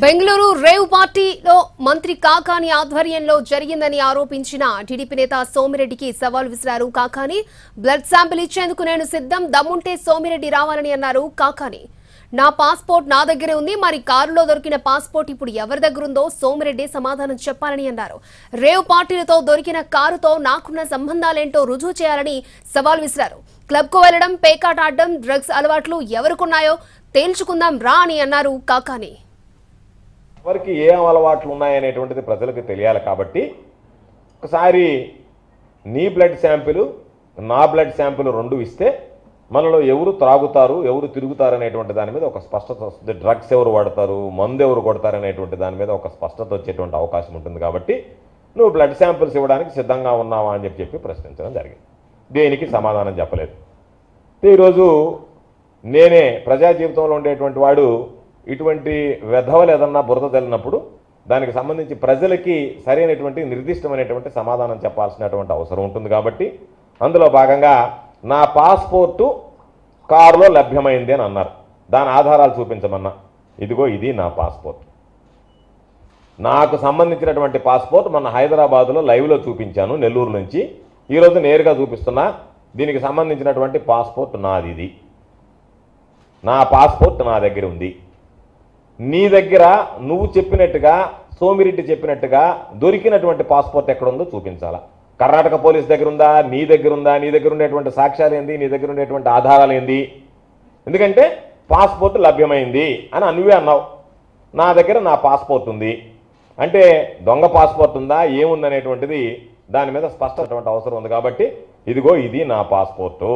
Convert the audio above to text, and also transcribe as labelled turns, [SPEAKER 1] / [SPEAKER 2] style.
[SPEAKER 1] Bengaluru rave పార్టీలో మంత్రి కాకాని ఆధ్వర్యంలో జరిగిందని ఆరోపించిన టీడీపీ నేత సోమిరెడ్డికి సవాల్ విసిరారు కాకాని. బ్లడ్ శాంపిల్ ఇచ్చేందుకు నేను సిద్ధం, దమ్ముంటే సోమిరెడ్డి రావాలని అన్నారు కాకాని. నా పాస్పోర్ట్ నా దగ్గరే ఉంది, మరి కారులో దొరికిన పాస్పోర్ట్ ఇప్పుడు ఎవరి దగ్గర ఉందో సోమిరెడ్డి సమాధానం చెప్పాలని అన్నారు. రేవ్ పార్టీలతో దొరికిన కారుతో నాకున్న సంబంధాలేంటో రుజువు చేయాలని సవాల్ విసిరారు. క్లబ్ కు వెళ్లడం, పేకాట ఆడడం, డ్రగ్స్ అలవాట్లు ఎవరికున్నాయో తేల్చుకుందాం రా అని అన్నారు కాకాని.
[SPEAKER 2] ఎవరికి ఏ అలవాట్లు ఉన్నాయనేటువంటిది ప్రజలకు తెలియాలి కాబట్టి ఒకసారి నీ బ్లడ్ శాంపిల్ నా బ్లడ్ శాంపిల్ రెండు ఇస్తే మనలో ఎవరు త్రాగుతారు ఎవరు తిరుగుతారు అనేటువంటి దాని మీద ఒక స్పష్టత వస్తుంది. డ్రగ్స్ ఎవరు వాడతారు, మందు ఎవరు కొడతారు అనేటువంటి దాని మీద ఒక స్పష్టత వచ్చేటువంటి అవకాశం ఉంటుంది. కాబట్టి నువ్వు బ్లడ్ శాంపిల్స్ ఇవ్వడానికి సిద్ధంగా ఉన్నావా అని చెప్పి ప్రశ్నించడం జరిగింది. దేనికి సమాధానం చెప్పలేదు. ఈరోజు నేనే ప్రజా జీవితంలో ఉండేటువంటి వాడు ఇటువంటి వెధవలు ఏదన్నా బురద తెలినప్పుడు దానికి సంబంధించి ప్రజలకి సరైనటువంటి నిర్దిష్టమైనటువంటి సమాధానం చెప్పాల్సినటువంటి అవసరం ఉంటుంది. కాబట్టి అందులో భాగంగా నా పాస్పోర్టు కారులో లభ్యమైంది అని అన్నారు. దాని ఆధారాలు చూపించమన్నా. ఇదిగో ఇది నా పాస్పోర్ట్. నాకు సంబంధించినటువంటి పాస్పోర్ట్ మొన్న హైదరాబాదులో లైవ్లో చూపించాను నెల్లూరు నుంచి. ఈరోజు నేరుగా చూపిస్తున్నా. దీనికి సంబంధించినటువంటి పాస్పోర్ట్ నాది. ఇది నా పాస్పోర్ట్ నా దగ్గర ఉంది. నీ దగ్గర నువ్వు చెప్పినట్టుగా సోమిరెడ్డి చెప్పినట్టుగా దొరికినటువంటి పాస్పోర్ట్ ఎక్కడుందో చూపించాలా. కర్ణాటక పోలీస్ దగ్గర ఉందా, నీ దగ్గర ఉందా, నీ దగ్గర ఉండేటువంటి సాక్ష్యాలు ఏంది, నీ దగ్గర ఉండేటువంటి ఆధారాలు ఏంది? ఎందుకంటే పాస్పోర్ట్ లభ్యమైంది అని నువ్వే అన్నావు. నా దగ్గర నా పాస్పోర్ట్ ఉంది అంటే దొంగ పాస్పోర్ట్ ఉందా ఏముందనేటువంటిది దాని మీద స్పష్టమైనటువంటి అవసరం ఉంది. కాబట్టి ఇదిగో ఇది నా పాస్పోర్టు.